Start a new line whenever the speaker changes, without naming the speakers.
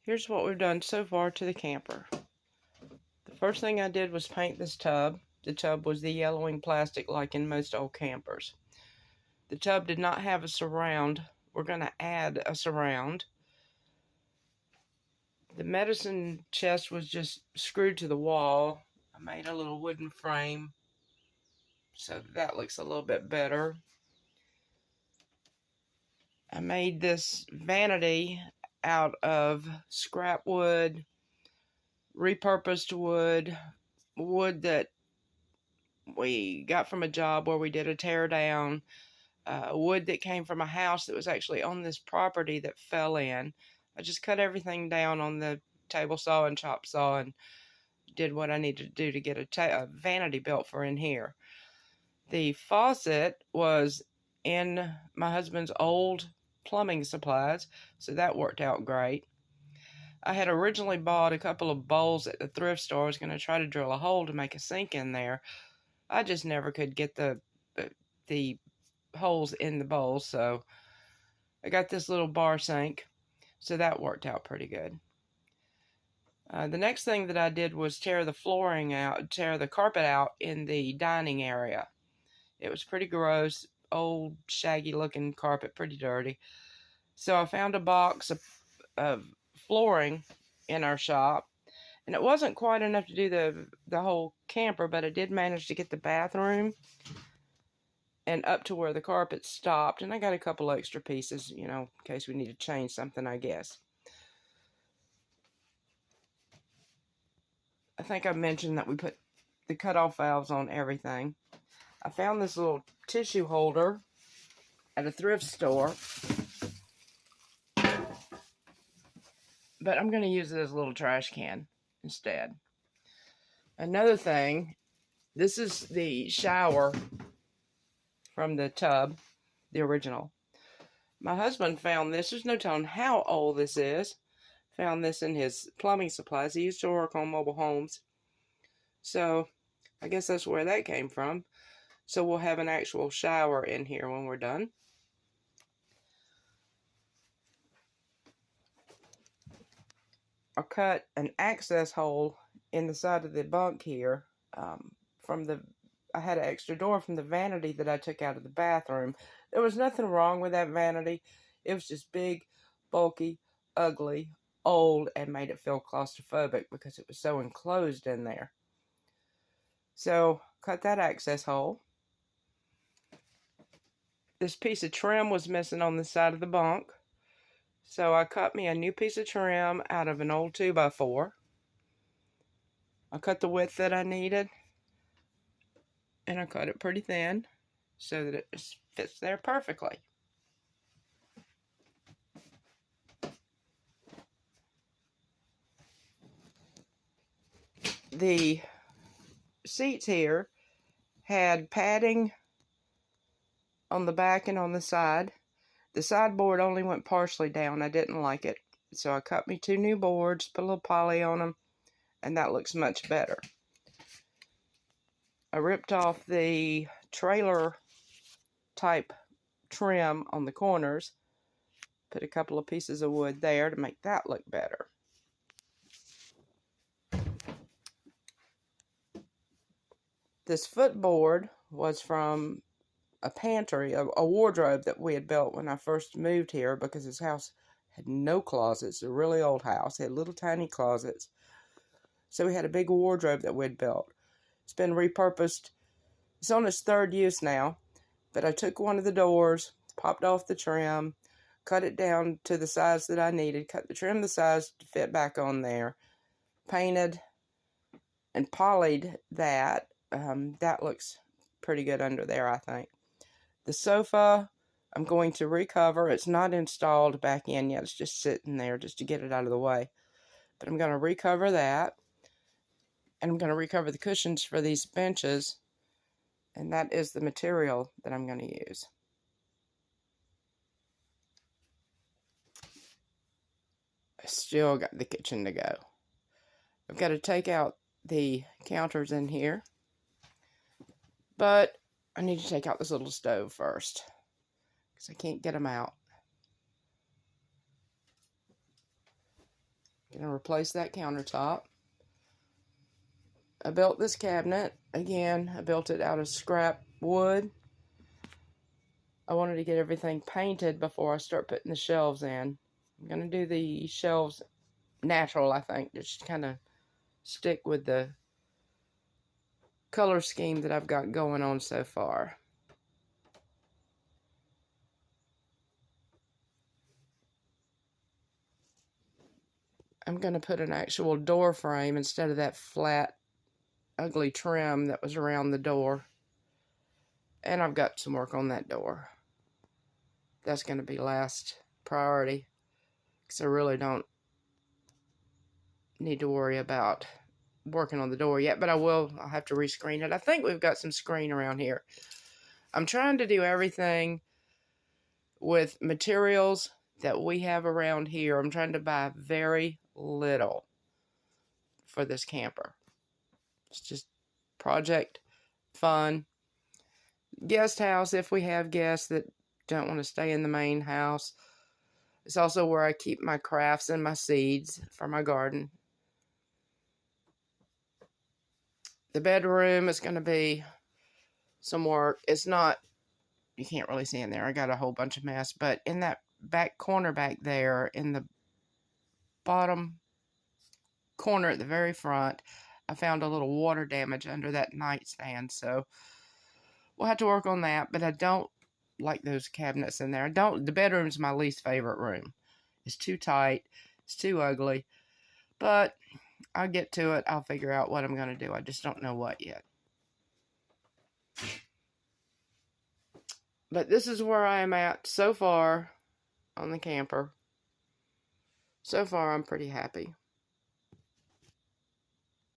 Here's what we've done so far to the camper. The first thing I did was paint this tub. The tub was the yellowing plastic like in most old campers. The tub did not have a surround. We're going to add a surround. The medicine chest was just screwed to the wall. I made a little wooden frame so that looks a little bit better. I made this vanity out of scrap wood, repurposed wood, wood that we got from a job where we did a tear down, wood that came from a house that was actually on this property that fell in. I just cut everything down on the table saw and chop saw and did what I needed to do to get a vanity built for in here. The faucet was in my husband's old plumbing supplies, so that worked out great. I had originally bought a couple of bowls at the thrift store. I was going to try to drill a hole to make a sink in there. I just never could get the holes in the bowls, so I got this little bar sink, so that worked out pretty good. The next thing that I did was tear the carpet out in the dining area. It was pretty gross, old, shaggy looking carpet, pretty dirty. So I found a box of flooring in our shop, and it wasn't quite enough to do the whole camper, but I did manage to get the bathroom and up to where the carpet stopped, and I got a couple extra pieces, you know, in case we need to change something, I guess. I think I mentioned that we put the cutoff valves on everything. I found this little tissue holder at a thrift store, but I'm going to use it as a little trash can instead. Another thing, this is the shower from the tub, the original. My husband found this. There's no telling how old this is. Found this in his plumbing supplies. He used to work on mobile homes. So I guess that's where that came from. So we'll have an actual shower in here when we're done. I cut an access hole in the side of the bunk here. I had an extra door from the vanity that I took out of the bathroom. There was nothing wrong with that vanity. It was just big, bulky, ugly, old, and made it feel claustrophobic because it was so enclosed in there. So, cut that access hole. This piece of trim was missing on the side of the bunk. So I cut me a new piece of trim out of an old 2x4. I cut the width that I needed. And I cut it pretty thin so that it just fits there perfectly. The seats here had padding on the back and on the side. The sideboard only went partially down. I didn't like it. So I cut me 2 new boards, put a little poly on them, and that looks much better. I ripped off the trailer type trim on the corners, put a couple of pieces of wood there to make that look better. This footboard was from a pantry, a wardrobe that we had built when I first moved here because this house had no closets. A really old house. It had little tiny closets. So we had a big wardrobe that we'd built. It's been repurposed. It's on its 3rd use now. But I took one of the doors, popped off the trim, cut it down to the size that I needed, cut the trim the size to fit back on there, painted and polyed that. That looks pretty good under there, I think. The sofa, I'm going to recover. It's not installed back in yet. It's just sitting there just to get it out of the way. But I'm going to recover that. And I'm going to recover the cushions for these benches. And that is the material that I'm going to use. I still got the kitchen to go. I've got to take out the counters in here. But I need to take out this little stove first, because I can't get them out. Gonna replace that countertop. I built this cabinet. Again, I built it out of scrap wood. I wanted to get everything painted before I start putting the shelves in. I'm gonna do the shelves natural, I think. Just kind of stick with the color scheme that I've got going on so far. I'm going to put an actual door frame instead of that flat, ugly trim that was around the door. And I've got some work on that door. That's going to be last priority, because I really don't need to worry about working on the door yet, but I'll have to rescreen it. I think we've got some screen around here. I'm trying to do everything with materials that we have around here. I'm trying to buy very little for this camper. It's just project fun. Guest house if we have guests that don't want to stay in the main house. It's also where I keep my crafts and my seeds for my garden. The bedroom is going to be some work. It's not, you can't really see in there. I got a whole bunch of mess, but in that back corner back there, in the bottom corner at the very front, I found a little water damage under that nightstand, so we'll have to work on that. But I don't like those cabinets in there. The bedroom's my least favorite room. It's too tight. It's too ugly. But I'll get to it. I'll figure out what I'm going to do. I just don't know what yet. But this is where I am at so far on the camper. So far, I'm pretty happy.